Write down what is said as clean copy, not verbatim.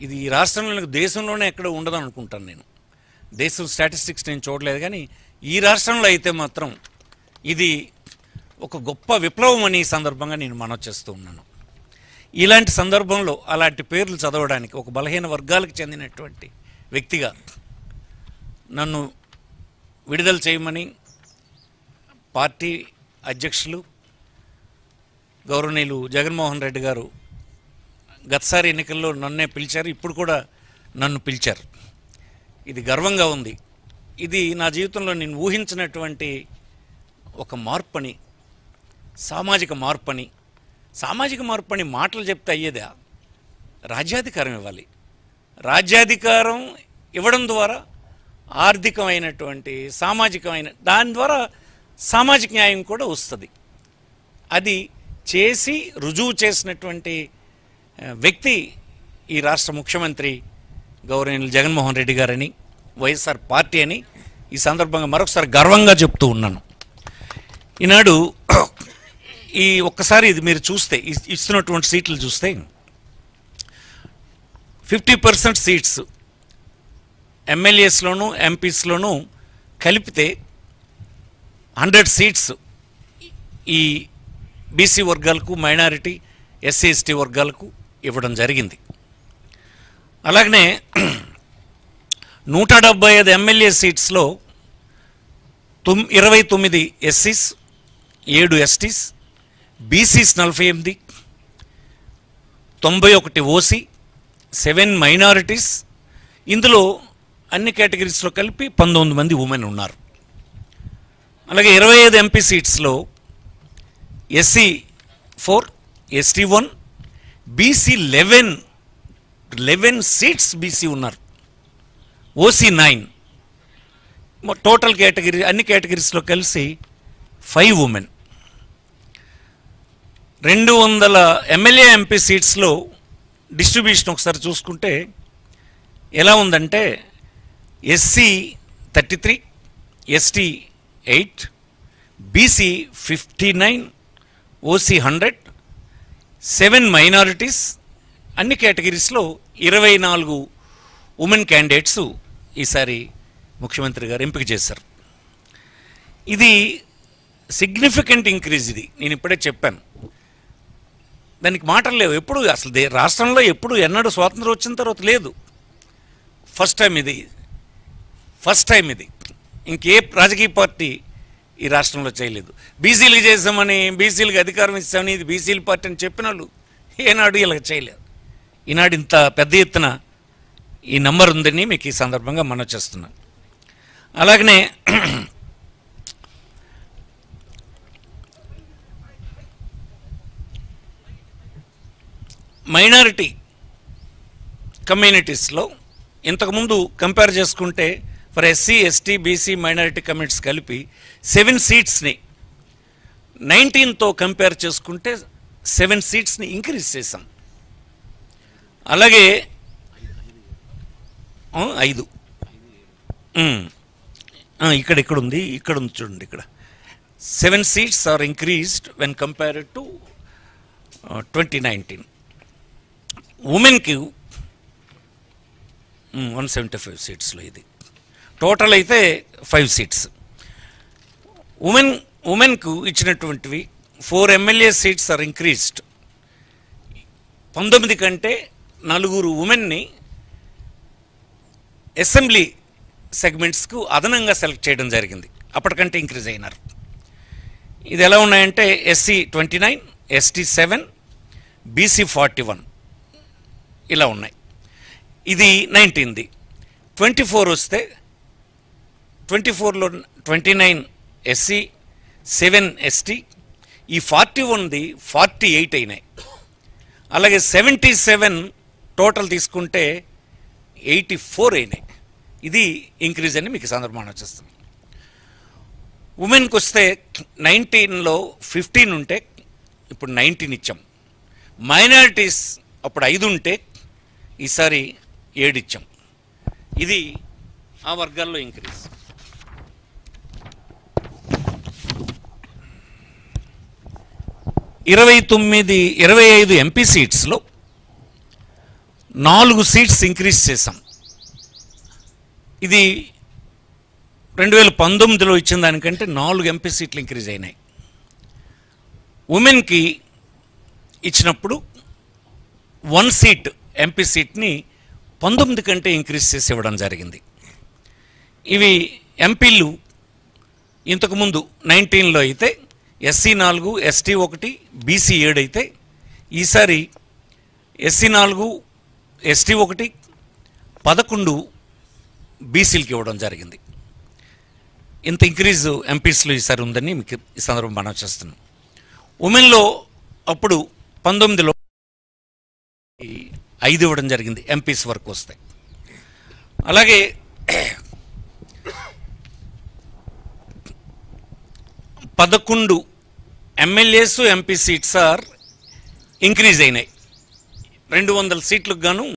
ఇది ఈ రాష్ట్రంలో దేశంలోనే ఎక్కడ ఉండదు అనుకుంటాను నేను. దేశం స్టాటిస్టిక్స్ నేను చూడలేదు, కానీ ఈ రాష్ట్రంలో అయితే మాత్రం ఇది ఒక గొప్ప విప్లవం అని ఈ సందర్భంగా నేను మనవి చేస్తూ ఉన్నాను. ఇలాంటి సందర్భంలో అలాంటి పేర్లు చదవడానికి ఒక బలహీన వర్గాలకు చెందినటువంటి వ్యక్తిగా నన్ను విడుదల చేయమని పార్టీ అధ్యక్షులు గౌరవనీయులు జగన్మోహన్ రెడ్డి గారు గతసారి ఎన్నికల్లో నన్నే పిలిచారు, ఇప్పుడు కూడా నన్ను పిలిచారు. ఇది గర్వంగా ఉంది. ఇది నా జీవితంలో నేను ఊహించినటువంటి ఒక మార్పని, సామాజిక మార్పని. సామాజిక మార్పని మాటలు చెప్తే అయ్యేదా? రాజ్యాధికారం ఇవ్వాలి. రాజ్యాధికారం ఇవ్వడం ద్వారా ఆర్థికమైనటువంటి సామాజికమైన దాని ద్వారా సామాజిక న్యాయం కూడా వస్తుంది. అది చేసి రుజువు చేసినటువంటి వ్యక్తి ఈ రాష్ట్ర ముఖ్యమంత్రి గౌరవనీయులు జగన్మోహన్ రెడ్డి గారని, వైఎస్ఆర్ పార్టీ అని ఈ సందర్భంగా మరొకసారి గర్వంగా చెప్తూ ఉన్నాను. ఈనాడు ఈ ఒక్కసారి ఇది మీరు చూస్తే, ఇస్తున్నటువంటి సీట్లు చూస్తే 50% సీట్స్ ఎమ్మెల్యేస్లోనూ ఎంపీస్లోనూ కలిపితే 100 సీట్స్ ఈ బీసీ వర్గాలకు, మైనారిటీ, ఎస్సీ ఎస్టీ వర్గాలకు ఇవ్వడం జరిగింది. అలాగనే 175 ఎమ్మెల్యే సీట్స్లో 29 ఎస్సీస్, 7 ఎస్టీస్, బీసీస్ 48, 91 ఓసీ, 7 మైనారిటీస్. ఇందులో అన్ని కేటగిరీస్లో కలిపి 19 మంది ఉమెన్ ఉన్నారు. అలాగే 25 ఎంపీ సీట్స్లో SC 4, ST 1, BC 11 seats BC ఉన్నారు, ఓసీ 9. టోటల్ కేటగిరీ అన్ని కేటగిరీస్లో కలిసి 5 ఉమెన్. 200 ఎమ్మెల్యే ఎంపీ సీట్స్లో డిస్ట్రిబ్యూషన్ ఒకసారి చూసుకుంటే ఎలా ఉందంటే SC 33, ST 8, BC 59, OC 100, 7 minorities. అన్ని కేటగిరీస్లో 24 ఉమెన్ క్యాండిడేట్స్ ఈసారి ముఖ్యమంత్రి గారు ఎంపిక చేశారు. ఇది సిగ్నిఫికెంట్ ఇంక్రీజ్. ఇది నేను ఇప్పుడే చెప్పాను, దానికి మాటలు లేవు. ఎప్పుడు అసలు రాష్ట్రంలో ఎప్పుడు ఎన్నడూ స్వాతంత్రం వచ్చిన తర్వాత లేదు. ఫస్ట్ టైం ఇది. ఇంకే రాజకీయ పార్టీ ఈ రాష్ట్రంలో చేయలేదు. బీసీలకు చేసామని, బీసీలకు అధికారం ఇస్తామని, ఇది బీసీల పార్టీ అని చెప్పిన వాళ్ళు ఏనాడు ఇలా చేయలేదు. ఈనాడు ఇంత పెద్ద ఎత్తున ఈ నంబర్ ఉందని మీకు ఈ సందర్భంగా మనవి చేస్తున్నాను. అలాగనే మైనారిటీ కమ్యూనిటీస్లో ఇంతకుముందు కంపేర్ చేసుకుంటే for SC, ST, BC, minority communities కలిపి 7 సీట్స్ని 19తో కంపేర్ చేసుకుంటే 7 సీట్స్ని ఇంక్రీజ్ చేశాం. అలాగే 5 ఇక్కడ ఉంది చూడండి, ఇక్కడ 7 seats are increased when compared to 2019. ఉమెన్కి 175 సీట్స్లో ఇది టోటల్ అయితే 5 సీట్స్. ఉమెన్కు ఇచ్చినటువంటివి 4 ఎమ్మెల్యే సీట్స్ ఆర్ ఇంక్రీజ్డ్. 19 కంటే 4 ఉమెన్ని అసెంబ్లీ సెగ్మెంట్స్కు అదనంగా సెలెక్ట్ చేయడం జరిగింది. అప్పటికంటే ఇంక్రీజ్ అయినారు. ఇది ఎలా ఉన్నాయంటే ఎస్సీ 29, ఎస్టీ 7, బీసీ 41 ఇలా ఉన్నాయి. ఇది 19ది. 24 వస్తే 24లో 29 ఎస్సీ, 7 ఎస్టీ, ఈ 41ది 48 అయినాయి. అలాగే 77 టోటల్ తీసుకుంటే 84 అయినాయి. ఇది ఇంక్రీజ్ అని మీకు సందర్భంగా వచ్చేస్తుంది. ఉమెన్కి వస్తే 19లో 15 ఉంటే ఇప్పుడు 19 ఇచ్చాం. మైనారిటీస్ అప్పుడు 5 ఉంటే ఈసారి 7 ఇచ్చాం. ఇది ఆ వర్గాల్లో ఇంక్రీజ్. 25 ఎంపీ సీట్స్లో 4 సీట్స్ ఇంక్రీజ్ చేశాం. ఇది 2019లో ఇచ్చిన దానికంటే 4 ఎంపీ సీట్లు ఇంక్రీజ్ అయినాయి. ఉమెన్కి ఇచ్చినప్పుడు 1 సీట్ ఎంపీ సీట్ని 19 కంటే ఇంక్రీజ్ చేసి ఇవ్వడం జరిగింది. ఇవి ఎంపీలు ఇంతకుముందు 19లో అయితే SC 4, ST 1, BC 7 అయితే ఈసారి SC 4, ST 1, 11 బీసీలకి ఇవ్వడం జరిగింది. ఇంత ఇంక్రీజ్ ఎంపీస్లో ఈసారి ఉందని మీకు ఈ సందర్భం మనం చేస్తున్నాం. ఉమెన్లో అప్పుడు 19లో 5 ఇవ్వడం జరిగింది ఎంపీస్ వరకు వస్తాయి. అలాగే 11 MLAs MP seats are increase అయినాయి. 200 సీట్లకు గాను